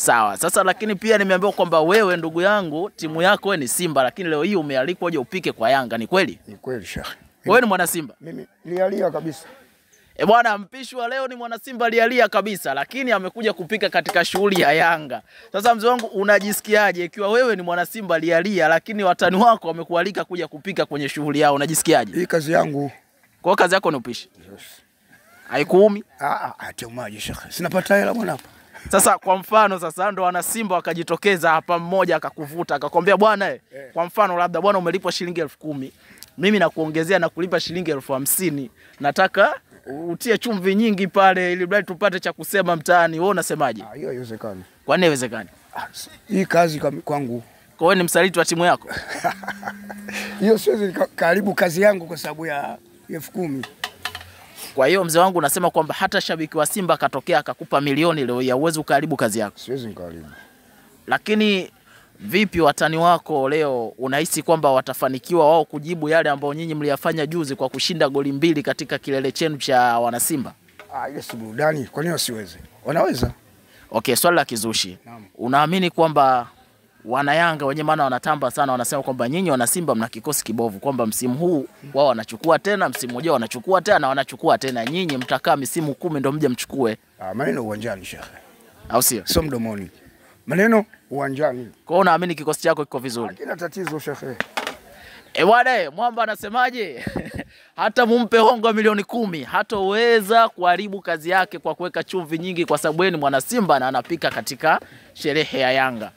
Sawa. Sasa lakini pia nimeambiwa kwamba wewe ndugu yangu timu yako wewe ni Simba, lakini leo hii umealikwa uje upike kwa Yanga, ni kweli? Ni kweli Sheikh. Wewe ni mwana Simba? Mimi lialia kabisa. Bwana mpishi wa leo ni mwana Simba lialia kabisa, lakini amekuja kupika katika shughuli ya Yanga. Sasa mzee wangu unajisikiaje ikiwa wewe ni mwana Simba lialia lakini watani wako wamekualika kuja kupika kwenye shughuli yao, unajisikiaje? Hii kazi yangu. Kwa hiyo kazi yako ni upishi? Yes. Haikuumi? Atumaje Sheikh. Sinapata hela bwana hapa. Sasa kwa mfano sasa ndo wana Simba wakajitokeza hapa, mmoja akakuvuta akakwambia bwana kwa mfano labda bwana umelipwa shilingi 10,000, mimi nakuongezea na kulipa shilingi 50,000, nataka utie chumvi nyingi pale ili bali tupate cha kusema mtaani, wewe unasemaje? Hiyo haiwezekani. Kwa nini haiwezekani? Hii kazi kwangu. Kwa wewe ni msaliti wa timu yako? Hiyo siwezi karibu kazi yangu kwa sababu ya 10,000. Kwa hiyo mzee wangu unasema kwamba hata shabiki wa Simba akatokea akakupa milioni leo ya uwezo ukaribu kazi yako? Siwezi nikaribu. Lakini vipi watani wako leo, unahisi kwamba watafanikiwa wao kujibu yale ambayo nyinyi mliyafanya juzi kwa kushinda goli 2 katika kilele chenu cha wana Simba? Ile si burudani, kwa nini wasiweze? Wanaweza. Okay, swali la kizushi. Unaamini kwamba wana Yanga wenyewe maana wanatamba sana wanasema kwamba nyinyi wana Simba mna kikosi kibovu, kwamba msimu huu wao wanachukua tena, msimu ujao wanachukua tena na wanachukua tena, nyinyi mtakaa misimu 10 ndio mje mchukue? Maneno uwanjani Sheikh. Au sio? Sio mdomoni. Maneno uwanjani. Kwa hiyo unaamini kikosi chako kiko vizuri? Hakina tatizo Sheikh. Bwana Mwamba anasemaje? Hata mumpe hongo milioni 10 hatoweza kuharibu kazi yake kwa kuweka chumvi nyingi, kwa sababu ni mwana Simba na anapika katika sherehe ya Yanga.